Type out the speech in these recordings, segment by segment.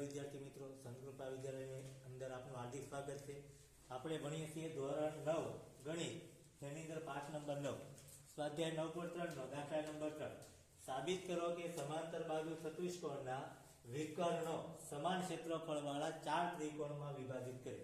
વિદ્યાર્થી મિત્રો, સંકલ્પા વિદ્યાલયની અંદર આપનું હાર્દિક સ્વાગત છે। આપણે ભણીએ છીએ ધોરણ 9 ગણિત, જેની અંદર પાઠ નંબર 9 સ્વાધ્યાય 9.3 નો દાખલા નંબર 3 સાબિત કરો કે સમાંતર બાજુ ચતુષ્કોણના વિકર્ણો સમાન ક્ષેત્રફળવાળા ચાર ત્રિકોણમાં વિભાજિત કરે।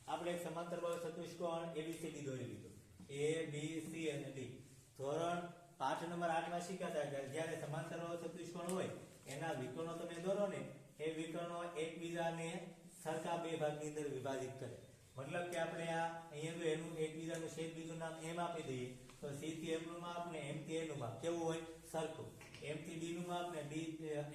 આપણે એક સમાંતર બાજુ ચતુષ્કોણ એબીસીડી દોરી લીધો, એ બી સી અને ડી। ધોરણ પાઠ નંબર 8 માં શીખ્યા હતા કે જ્યારે સમાંતર બાજુ ચતુષ્કોણ હોય એના વિકર્ણો તમે દોરો ને, એ વિકર્ણો એકબીજાને સરખા બે ભાગની અંદર વિભાજિત કરે। મતલબ કે આપણે આ અહીંયા જો એનું એકબીજાનું છેદ બીજું નામ એમ આપી દઈએ તો સી થી એમ નું માપ ને એમ થી એ નું માપ કેવું હોય? સરખું। એમ થી ડી નું માપ ને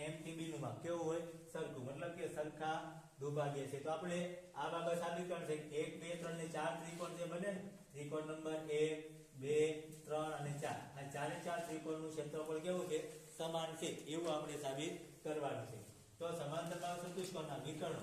એમ થી બી નું માપ કેવું હોય? સરખું। મતલબ કે સરખા દુભાગ્ય છે। તો આપણે આ બાબત સાબિત કરશે 1 2 3 ને 4 ત્રિકોણ જે બને ને, ત્રિકોણ નંબર 1 2 3 અને 4, આ ચારે ચાર ત્રિકોણનું ક્ષેત્રફળ કેવું છે? સમાન છે, એવું આપણે સાબિત કરવાનું છે। તો સમાંતર બાજુ ચતુષ્કોણના વિકર્ણો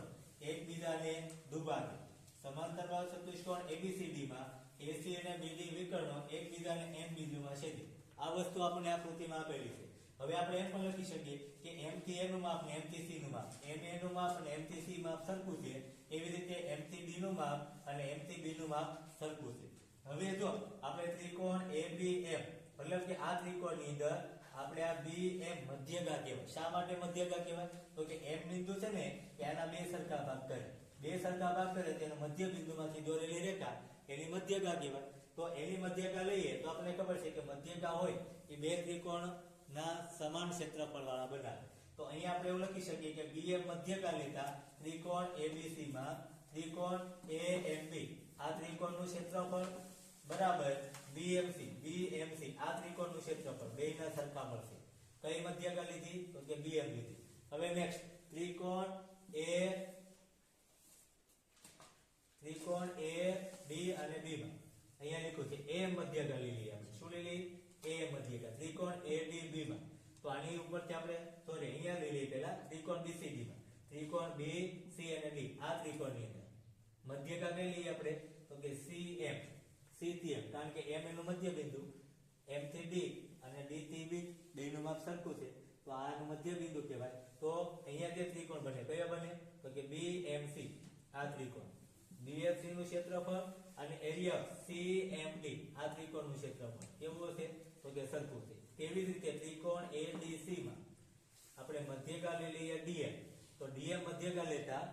એકબીજાને દુભાગે। સમાંતર બાજુ ચતુષ્કોણ એબીસીડી માં એસી અને બીડી વિકર્ણો એકબીજાને એમ બિંદુમાં છેદે। આ વસ્તુ આપણને આકૃતિમાં આપેલી છે। હવે આપણે એમ પણ લખી શકીએ કે એમ થી એ નું માપ ને એમ થી સી નું માપ, એમ એ નું માપ અને એમ થી સી માપ સરખું છે, એવી રીતે એમ થી ડી નું માપ અને એમ થી બી નું માપ સરખું છે। હવે જો આપણે ત્રિકોણ એબીએમ, મતલબ કે આ ત્રિકોણની અંદર આપણે આ બી એમ મધ્યગા કહેવાય। શા માટે મધ્યગા કહેવાય? તો કે એમ બિંદુ છે ને કે આના બે સરખા ભાગ કરે, બે સરખા ભાગ કરે તેનો મધ્ય બિંદુમાંથી દોરેલી રેખા એની મધ્યગા કહેવાય। તો એની મધ્યગા લઈએ તો આપણને ખબર છે કે મધ્યગા હોય એ બે ત્રિકોણના સમાન ક્ષેત્રફળ વાળા બનાવે। તો અહીંયા આપણે એવું લખી શકીએ કે બીએમ મધ્યગા લેતા ત્રિકોણ એબીસી માં ત્રિકોણ એએમબી, આ ત્રિકોણનું ક્ષેત્રફળ બરાબર બીએમસી, આ ત્રિકોણનું ક્ષેત્રફળ બેયના સરખા મળશે। કઈ મધ્યગા લીધી? તો કે બીએમ લીધી। હવે નેક્સ્ટ ત્રિકોણ એ બી અને બી માં અહીંયા લખ્યું છે એ મધ્યગા લીધી આપણે। શું લીધી? એ મધ્યગા ત્રિકોણ એ ડી બી માં। તો આની ઉપરથી આપણે અહીંયા લીધી પહેલા ત્રિકોણ બીસીડી માં, ત્રિકોણ બી સી અને ડી, આ ત્રિકોણની અંદર મધ્યગા કઈ લઈએ આપણે? તો કે સીએમ, સી થી એમ, કારણ કે એમ એનું મધ્ય બિંદુ, એમ થી ડી અને ડી થી બી બેયનું માપ સરખું છે, તો આનું મધ્ય બિંદુ કહેવાય। તો અહીંયા જે ત્રિકોણ બને કયા બને? તો કે બીએમસી, આ ત્રિકોણ બીએફસી નું ક્ષેત્રફળ અને એરિયા સીએમડી, આ ત્રિકોણનું ક્ષેત્રફળ કેવું હશે? તો કે સરખું છે। તેવી રીતે ત્રિકોણ એડીસી માં આપણે મધ્યગા લઈ લઈએ ડીએમ, તો ડીએમ મધ્યગા લેતા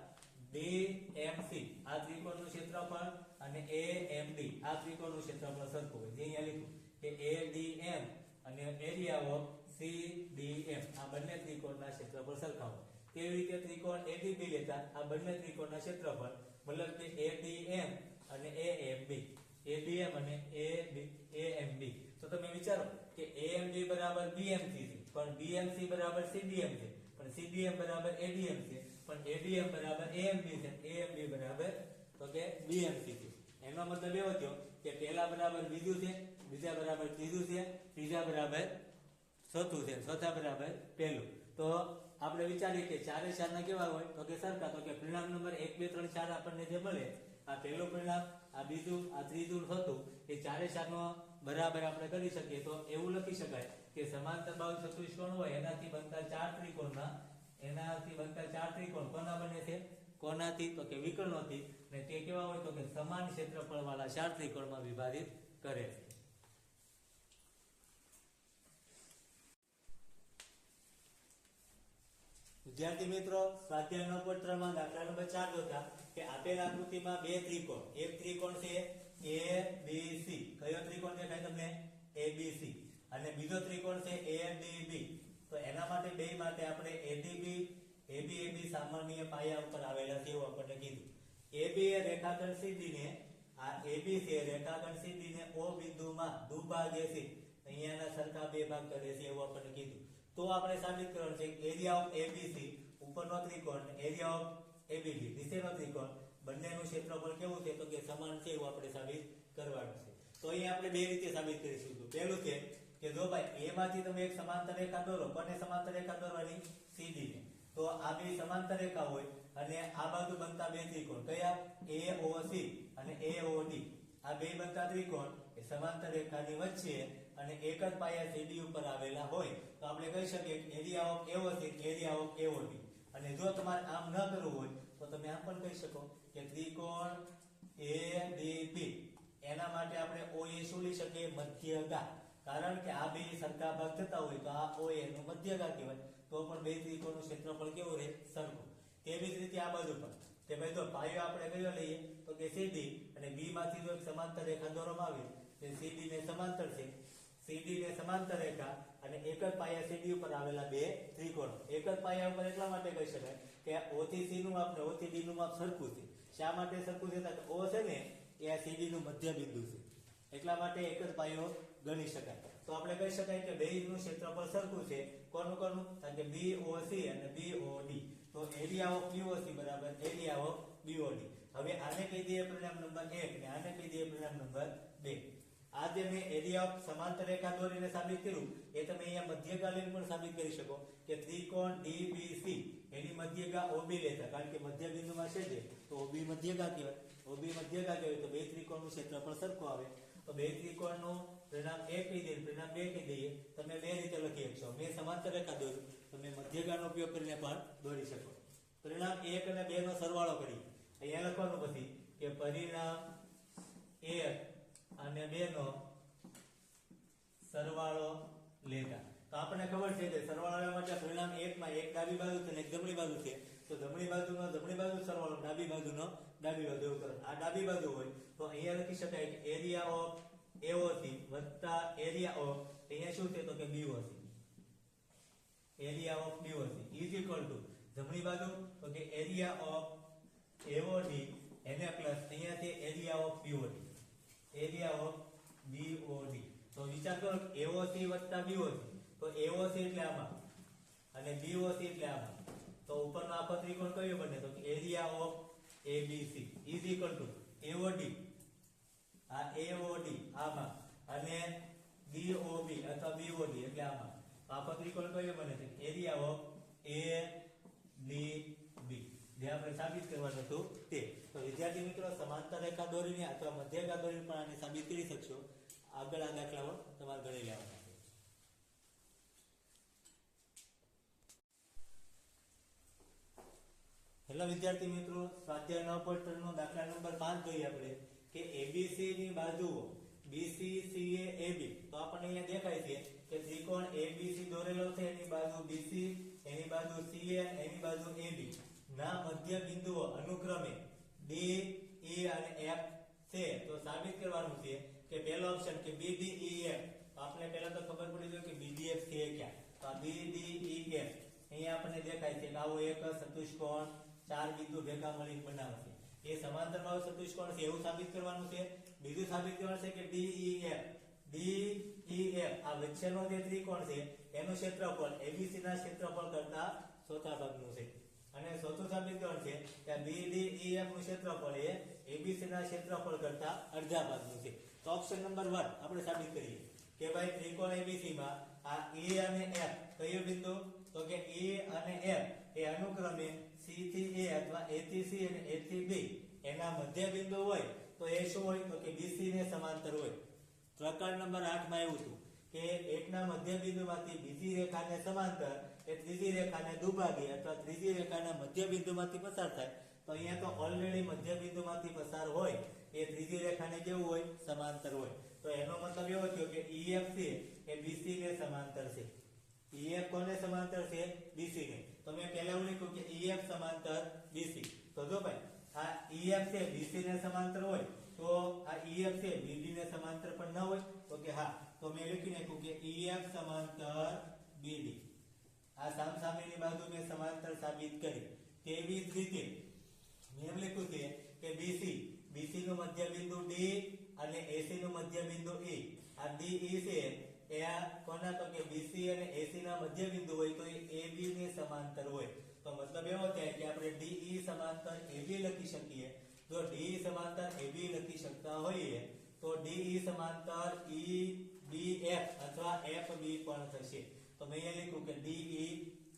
ડીએમસી, આ ત્રિકોણનું ક્ષેત્રફળ અને એએમડી, આ ત્રિકોણનું ક્ષેત્રફળ સરખું હોય। જે અહીંયા લખ્યું કે એડીએમ અને એરિયા ઓફ સીડીએમ, આ બંને ત્રિકોણના ક્ષેત્રફળ સરખા હોય। તેવી રીતે ત્રિકોણ એડીબી લેતા આ બંને ત્રિકોણના ક્ષેત્રફળ મતલબ કે એડીએમ અને એએમબી, એડીએમ અને એએમબી। તો તમે વિચારો કે એએમબી બરાબર બીએમસી છે, પણ બીએમસી બરાબર સીડીએમ છે, પણ સીડીએમ બરાબર એડીએમ છે, પણ એડીએમ બરાબર એએમબી છે, એએમબી બરાબર તો કે બીએમસી છે। એનો મતલબ એવો થયો કે પહેલા બરાબર બીજું છે, બીજા બરાબર ત્રીજું છે, ત્રીજા બરાબર ચોથું છે, ચોથા બરાબર પહેલું। તો આપણે વિચારીએ કે ચારે ચાર ના કેવા હોય? તો કે સરખા। તો કે પરિણામ નંબર 1 2 3 4 આપણને જે મળે, આ પહેલું પરિણામ, આ બીજું, આ ત્રીજું, ચોથું, એ ચારે ચાર નો બરાબર આપણે કરી શકીએ। તો એવું લખી શકાય કે સમાંતર બાજુ ચતુષ્કોણ હોય એનાથી બનતા ચાર ત્રિકોણ કોના બને છે? કોનાથી? તો કે વિકર્ણોથી। ને તે કેવા હોય? તો કે સમાન ક્ષેત્રફળ વાળા ચાર ત્રિકોણમાં વિભાજિત કરે છે। વિદ્યાર્થી મિત્રો, સ્વાધ્યાય 9.3 માં દાખલા નંબર 4 જોતા કે આપેલ આકૃતિમાં બે ત્રિકોણ, એક ત્રિકોણ છે એબીસી, કયો ત્રિકોણ દેખાય તમને? એબીસી, અને બીજો ત્રિકોણ છે એડીબી। તો એના માટે બે માટે આપણે એબીએબી સામાન્ય પાયા ઉપર આવેલા છે એવું આપણને કીધું। એબી એ રેખાખંડ સીડી ને, આ એબી છે રેખાખંડ સીડી ને ઓ બિંદુમાં દુભાગે છે, અહીંયાના સરખા બે ભાગ કરે છે એવું આપણને કીધું। તો આપણે સાબિત કરવાનું છે કે એરિયા ઓફ એબીસી ઉપરનો ત્રિકોણ, એરિયા ઓફ એબીડી નીચેનો ત્રિકોણ, બંનેનું ક્ષેત્રફળ કેવું છે? તો કે સમાન છે એવું આપણે સાબિત કરવાનું છે। તો અહીંયા આપણે બે રીતે સાબિત કરીશું। પહેલું છે કે જો ભાઈ એ માંથી તમે એક સમાંતર રેખા દોરો, કોને સમાંતર રેખા દોરવાની? સીડી ને। તો આ બે સમાંતર રેખા હોય અને આ બાજુ બનતા બે ત્રિકોણ કયા? એઓસી અને એઓડી, આ બે બનતા ત્રિકોણ એ સમાંતર રેખાની વચ્ચે અને એક જ પાયા સીડી ઉપર આવેલા હોય તો આપણે કહી શકીએ area of AOC area of AOD. અને જો તમારે આમ ન કરવું હોય તો તમે આમ પણ કહી શકો કે ત્રિકોણ ADB એના માટે આપણે OA શું લઈ શકીએ મધ્યગા કારણ કે આ બે સરખા ભાગ થતા હોય તો આ OA નો મધ્યગા કહેવાય તો પણ બે ત્રિકોણનું ક્ષેત્રફળ કેવું રહે સરખું તેવી જ રીતે આ બાજુ પણ કે ભાઈ તો પાયો આપણે કયો લઈએ તો કે CD અને B માંથી જો એક સમાંતર રેખા દોરવામાં આવે તે CD ને સમાંતર છે CD ને સમાંતર રેખા અને એક જ પાયા CD ઉપર આવેલા બે ત્રિકોણ એક જ પાયા ઉપર એટલા માટે કહી શકાય કે O થી C નું માપ ને O થી D નું માપ સરખું છે શા માટે સરખું છે તો O છે ને એ આ CD નું મધ્ય બિંદુ છે એટલા માટે એક જ પાયો ગણી શકાય તો આપણે કહી શકાય કે બેયનું ક્ષેત્રફળ સરખું છે કોનું કોનું કારણ કે BOC અને BOD તો એરિયા ઓફ BOC બરાબર એરિયા ઓફ BOD હવે આને કહી દઈએ પરિણામ નંબર 1 અને આને કહી દઈએ પરિણામ નંબર 2 આ જે મેં એરિયા ઓફ સમાંતર રેખા દોરીને સાબિત કર્યું એ તમે અહીંયા મધ્યગા લઈને પણ સાબિત કરી શકો કે ત્રિકોણ DBC એની મધ્યગા OB લેતા કારણ કે મધ્ય બિંદુમાં છે જે તો OB મધ્યગા કહેવાય OB મધ્યગા કહેવાય તો બે ત્રિકોણનું ક્ષેત્રફળ સરખું આવે તો બે ત્રિકોણનું પરિણામ 1 કહી દઈએ પરિણામ 2 કહી દઈએ તમે બે રીતે લખી શકશો મેં સમાંતર રેખા દોર્યું તમે મધ્યગાનો ઉપયોગ કરીને પણ દોરી શકો પરિણામ 1 અને 2 નો સરવાળો કરી અહીંયા લખવાનું પછી કે પરિણામ 1 અને 2 નો સરવાળો લેતા તો આપણને ખબર છે કે સરવાળો લેવા માટે પરિણામ 1 માં એક ડાબી બાજુ છે અને એક જમણી બાજુ છે તો જમણી બાજુનો જમણી બાજુ સરવાળો ડાબી બાજુનો ડાબી બાજુ એવું કરો આ ડાબી બાજુ હોય તો અહીંયા લખી શકાય કે એરિયા ઓફ AOC વત્તા એરિયા ઓફ અહીંયા શું છે તો કે BOC area of BOC is equal to જમણી બાજુ તો કે એરિયા ઓફ AOD એને પ્લસ અહીંયા છે area of BOD area of BOD તો વિચાર કરો AOC વત્તા BOC તો AOC એટલે આમાં અને BOC એટલે આમાં તો ઉપરનો આખો ત્રિકોણ કયો બને તો કે area of ABC is equal to AOD આ AOD આમાં અને BOB અથવા BOD એટલે આમાં આખો ત્રિકોણ કયો બને છે એરિયા ઓફ ADB જે આપણે સાબિત કરવાનું હતું તે તો વિદ્યાર્થી મિત્રો સમાંતર રેખા દોરીને અથવા મધ્યગા દોરીને પણ આને સાબિત કરી શકશો આગળ આ દાખલાઓ તમારે ગણી લેવાના છે હેલો વિદ્યાર્થી મિત્રો સ્વાધ્યાય 9.3 નો દાખલા નંબર 5 જોઈએ આપણે કે ABC ની બાજુઓ BC CA AB તો આપણને અહીંયા દેખાય છે કે ત્રિકોણ ABC દોરેલો છે એની બાજુ BC એની બાજુ CA એની બાજુ AB ના મધ્ય બિંદુઓ અનુક્રમે D E અને F છે તો સાબિત કરવાનું છે કે પહેલો ઓપ્શન કે BDEF આપણે પહેલા તો ખબર પડી જોઈએ કે BDF છે ક્યાં તો આ BDEF અહીંયા આપણને દેખાય છે કે આવો એક ચતુષ્કોણ ચાર બિંદુ ભેગા મળીને બનાવે છે એ સમાંતરમાં ચતુષ્કોણ છે એવું સાબિત કરવાનું છે બીજું સાબિત કરવાનું છે કે DEF આ વચ્ચેનો જે ત્રિકોણ છે એનું ક્ષેત્રફળ ABC ના ક્ષેત્રફળ કરતા ચોથા ભાગનું છે અને ચોથું સાબિત કરવાનું છે કે BDEF નું ક્ષેત્રફળ એ ABC ના ક્ષેત્રફળ કરતા અડધા ભાગનું છે તો ઓપ્શન નંબર 1 આપણે સાબિત કરીએ કે ભાઈ ત્રિકોણ ABC માં આ E અને F કયો બિંદુ તો કે E અને F એ અનુક્રમે C થી A અથવા A થી C અને A થી B એના મધ્ય બિંદુ હોય તો એ શું હોય તો કે BC ને સમાંતર હોય પ્રકરણ નંબર 8 માં એવું હતું કે એકના મધ્ય બિંદુમાંથી બીજી રેખાને સમાંતર એ ત્રીજી રેખાને દુભાગી અથવા ત્રીજી રેખાના મધ્ય બિંદુમાંથી પસાર થાય તો અહીંયા તો ઓલરેડી મધ્ય બિંદુમાંથી પસાર હોય એ ત્રીજી રેખાને કેવું હોય સમાંતર હોય તો એનો મતલબ એવો થયો કે EF છે એ BC ને સમાંતર છે EF કોને સમાંતર છે BC ને તો મેં પહેલા એવું લખ્યું કે EF સમાંતર BC તો જો ભાઈ આ EF છે BC ને સમાંતર હોય તો આ EF છે BD ને સમાંતર પણ ન હોય તો કે હા તો મેં લખી નાખ્યું કે EF સમાંતર BD આ સામસામેની બાજુ મેં સમાંતર સાબિત કરી તેવી જ રીતે મેં એમ લખ્યું છે કે BC નું મધ્ય બિંદુ D અને AC નું મધ્ય બિંદુ E આ DE છે એ આ કોના તો કે BC અને AC ના મધ્ય બિંદુ હોય તો એ AB ને સમાંતર હોય તો મતલબ એવો થાય કે આપણે DE સમાંતર AB લખી શકીએ જો DE સમાંતર AB લખી શકતા હોઈએ તો DE સમાંતર EBF અથવા FB પણ થશે તો મેં અહીંયા લખ્યું કે DE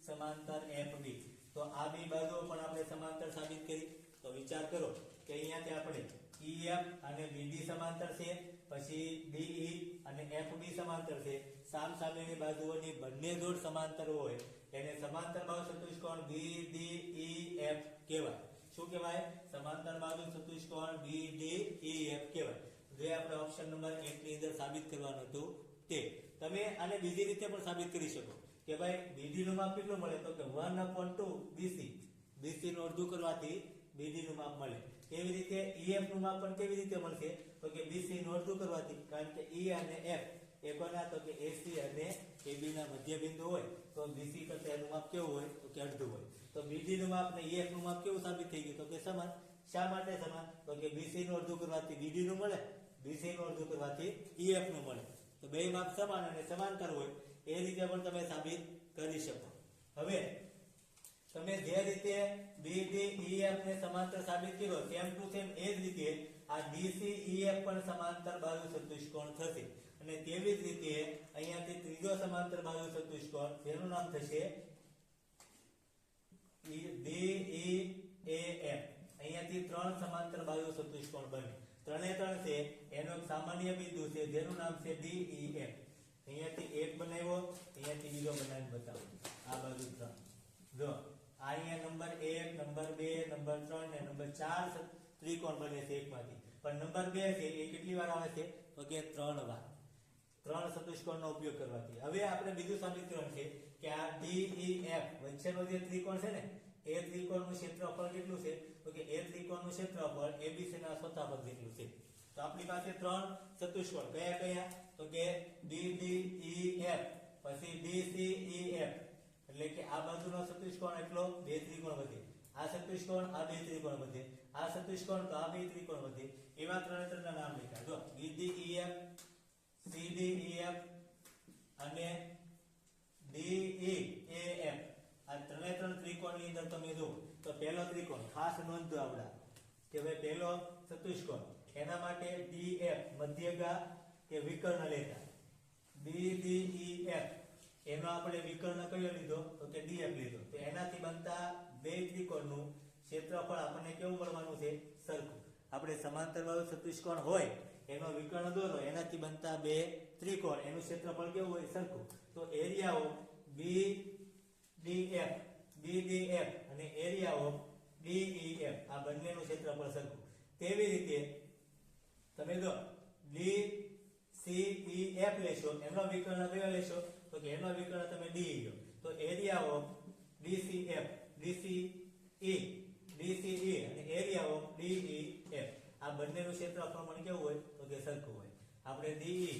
સમાંતર FB તો આ બે બાજુઓ પણ આપણે સમાંતર સાબિત કરી તો વિચાર કરો કે અહીંયાથી આપણે EF અને BD સમાંતર છે પછી DE અને FB સમાંતર છે સામસામેની બાજુઓની બંને જોડ સમાંતર હોય એને સમાંતર બાજુ ચતુષ્કોણ BDEF કહેવાય. શું કહેવાય? સમાંતર બાજુ ચતુષ્કોણ BDEF કહેવાય. જે આપણે ઓપ્શન નંબર 1 ની અંદર સાબિત કરવાનું હતું તે. તમે આને બીજી રીતે પણ સાબિત કરી શકો કે ભાઈ BD નું માપ કેટલું મળે તો કે 1/2 BC. BC નું અડધું કરવાથી BD નું માપ મળે. કેવી રીતે? EF નું માપ પણ કેવી રીતે મળશે તો કે BC નું અડધું કરવાથી, કારણ કે E અને F એ કોના તો કે AC અને AB ના મધ્ય બિંદુ હોય તો BC કરતા એનું માપ કેવું હોય તો કે અડધું હોય. તો BD નું માપ ને EF નું માપ કેવું સાબિત થઈ ગયું તો કે સમાન. શા માટે સમાન? તો કે BC નું અડધું કરવાથી BD નું મળે, BC નું અડધું કરવાથી EF નું મળે. તો બે માપ સમાન અને સમાંતર હોય એ રીતે પણ તમે સાબિત કરી શકો. હવે તમે જે રીતે BDEF ને સમાંતર સાબિત કર્યો સેમ ટુ સેમ એ જ રીતે આ DCEF પણ સમાંતર બાજુ ચતુષ્કોણ થશે. અને તેવી જ રીતે અહીંયાથી ત્રીજો સમાંતર બાજુ ચતુષ્કોણ જેનું નામ થશે DEAF. અહીંયાથી ત્રણ સમાંતર બાજુ ચતુષ્કોણ બને. ત્રણે ત્રણ છે એનો એક સામાન્ય બિંદુ છે જેનું નામ છે DEF. અહીંયાથી એક બનાવ્યો, અહીંયાથી બીજો બનાવીને બતાવો. આ બાજુ ત્રણ. જો અહીંયા નંબર 1, નંબર 2, નંબર 3 ને નંબર 4 ત્રિકોણ બને છે એકમાંથી. પણ નંબર 2 છે એ કેટલી વાર આવે છે તો કે 3 વાર. ત્રણ ચતુષ્કોણનો ઉપયોગ કરવાથી. હવે આપણે બીજું સાબિત કરવાનું છે કે આ DEF વચ્ચેનો જે ત્રિકોણ છે ને એ ત્રિકોણનું ક્ષેત્રફળ કેટલું છે તો કે એ ત્રિકોણનું ક્ષેત્રફળ ABC ના ચોથા ભાગ જેટલું છે. તો આપણી પાસે ત્રણ ચતુષ્કોણ કયા કયા તો કે DDEF, પછી DCEF એટલે કે આ બાજુનો ચતુષ્કોણ એટલો બે ત્રિકોણ વધે, આ ચતુષ્કોણ આ બે ત્રિકોણ વધે, આ ચતુષ્કોણ તો આ બે ત્રિકોણ વધે. એવા ત્રણના નામ લખ્યા. જો BDEF, CDEF અને DEAF. આ ત્રણે ત્રણ ત્રિકોણની અંદર તમે જુઓ તો પહેલો ત્રિકોણ ખાસ નોંધો આવડા કે ભાઈ પહેલો ચતુષ્કોણ એના માટે DF મધ્યગા કે વિકર્ણ લેતા. BDEF એનો આપણે વિકર્ણ કયો લીધો તો કે DF લીધો. તો એનાથી બનતા બે ત્રિકોણનું ક્ષેત્રફળ આપણને કેવું મળવાનું છે સરખું. આપણે સમાંતર વાળું ચતુષ્કોણ હોય એનો વિકર્ણ દોરો એનાથી બનતા બે ત્રિકોણ એનું ક્ષેત્રફળ કેવું હોય સરખું. તો એરિયાઓ BDF અને એરિયાઓ DEF આ બંનેનું ક્ષેત્રફળ સરખું. તેવી રીતે તમે જો DCEF લેશો એનો વિકર્ણ કયો લેશો તો કે એનો વિકર્ણ તમે D લો. તો એરિયા ઓફ DCF, DCE અને એરિયા ઓફ DEF આ બંનેનું ક્ષેત્રફળ મને કેવું હોય તો કે સરખું હોય. આપણે DE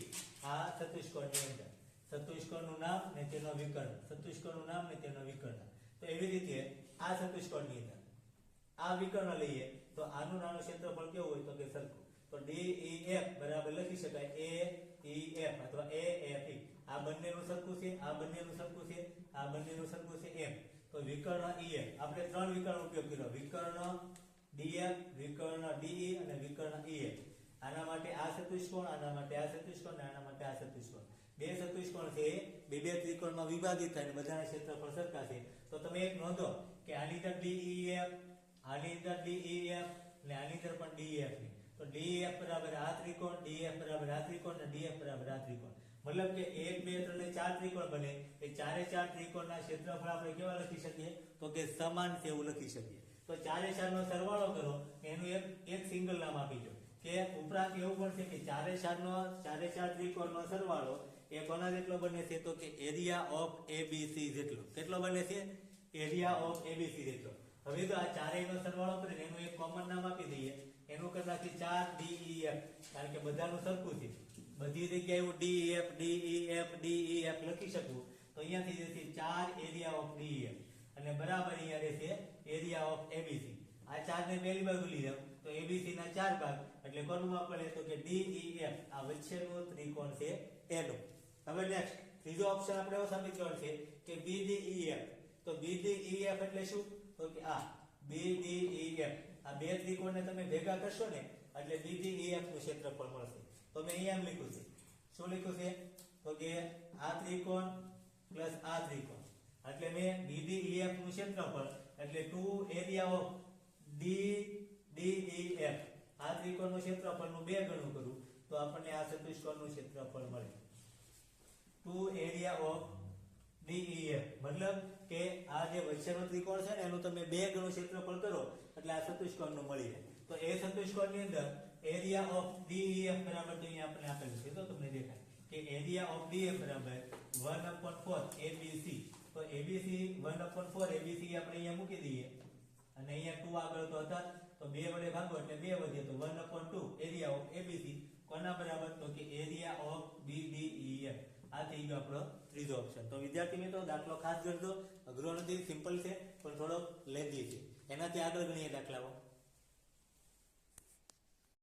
આ ચતુષ્કોણની અંદર ચતુષ્કોણનું નામ ને તેનો વિકર્ણ, ચતુષ્કોણનું નામ ને તેનો વિકર્ણ. તો એવી રીતે આ ચતુષ્કોણની અંદર આ વિકર્ણ લઈએ તો આનું નાનું ક્ષેત્રફળ કેવું હોય તો કે સરખું. તો DEF બરાબર લખી શકાય AEF અથવા AFE. આ બંનેનું સરખું છે, આ બંનેનું સરખું છે, આ બંનેનું સરખું છે એમ. તો વિકર્ણ EF આપણે ત્રણ વિકર્ણ ઉપયોગ કર્યો. વિકર્ણ DF, વિકર્ણ DE અને વિકર્ણ EF. આના માટે આ ચતુષ્કોણ, આના માટે આ ચતુષ્કોણ અને આના માટે આ ચતુષ્કોણ. બે ચતુષ્કોણ છે બે બે ત્રિકોણમાં વિભાજિત થાય અને બધાના ક્ષેત્રફળ સરખા છે. તો તમે એક નોંધો કે આની અંદર DEF, આની અંદર DEF અને આની અંદર પણ DEF ની. તો DEF બરાબર આ ત્રિકોણ, DEF બરાબર આ ત્રિકોણ અને DF બરાબર આ ત્રિકોણ. મતલબ કે 1 2 3 અને 4 ત્રિકોણ બને. એ ચારે ચાર ત્રિકોણના ક્ષેત્રફળ આપણે કેવા લખી શકીએ તો કે સમાન છે એવું લખી શકીએ. તો ચારે ચાર નો સરવાળો કરો એનું એક સિંગલ નામ આપી દો. કે ઉપરાંત એવું પણ છે કે ચારે ચાર ત્રિકોણનો સરવાળો એ કોના જેટલો બને છે તો કે એરિયા ઓફ ABC જેટલો. કેટલો બને છે? એરિયા ઓફ ABC જેટલો. હવે તો આ ચારેયનો સરવાળો કરીને એનું એક કોમન નામ આપી દઈએ. એનું કરી નાખી 4DEF, કારણ કે બધાનું સરખું છે. બધી જગ્યાએ હું DEF લખી શકું. તો અહીંયાથી જશે 4 એરિયા ઓફ DEF અને બરાબર અહીંયા રહેશે એરિયા ઓફ ABC. આ ચારને પહેલી બાજુ લીધા તો ABC ના 4 ભાગ એટલે કોનું માપ મળે તો કે DEF. આ વચ્ચેનો ત્રિકોણ છે એનો. હવે નેક્સ્ટ ત્રીજો ઓપ્શન આપણે એવો સાબિત કરવાનો છે કે BDEF. તો BDEF એટલે શું તો કે આ BDEF આ બે ત્રિકોણને તમે ભેગા કરશો ને એટલે BDEF નું ક્ષેત્રફળ મળશે. તો મેં અહીંયા લખ્યું છે. શું લખ્યું છે તો કે આ ત્રિકોણ પ્લસ આ ત્રિકોણ એટલે મેં BDEF નું ક્ષેત્રફળ એટલે 2 એરિયા ઓફ DEF આ ત્રિકોણનું ક્ષેત્રફળનું 2 ગણું કરું તો આપણને આ ચતુષ્કોણનું ક્ષેત્રફળ મળે. 2 એરિયા ઓફ DEF મતલબ કે આ જે વૈશ્યનો ત્રિકોણ છે ને એનું તમે 2 ગણું ક્ષેત્રફળ કરો એટલે આ ચતુષ્કોણનું મળી જાય. તો એ ચતુષ્કોણની અંદર એરિયા ઓફ DEF બરાબર તો અહીંયા આપણે આપેલું છે તો તમને દેખાય કે એરિયા ઓફ DEF બરાબર 1/4 ABC. તો ABC 1/4 ABC આપણે અહીંયા મૂકી દઈએ અને અહીંયા 2 આગળ તો હતા તો 2 વડે ભાગો એટલે 2 વધે તો 1/2 એરિયા ઓફ ABC કોના બરાબર તો કે એરિયા ઓફ BDEF. આ થઈ ગયો આપણો ત્રીજો ઓપ્શન. તો વિદ્યાર્થી મિત્રો દાખલો ખાસ ગણજો, અઘરો નથી, સિમ્પલ છે પણ થોડો લેન્ધી છે. એનાથી આગળ ગણીએ દાખલાઓ.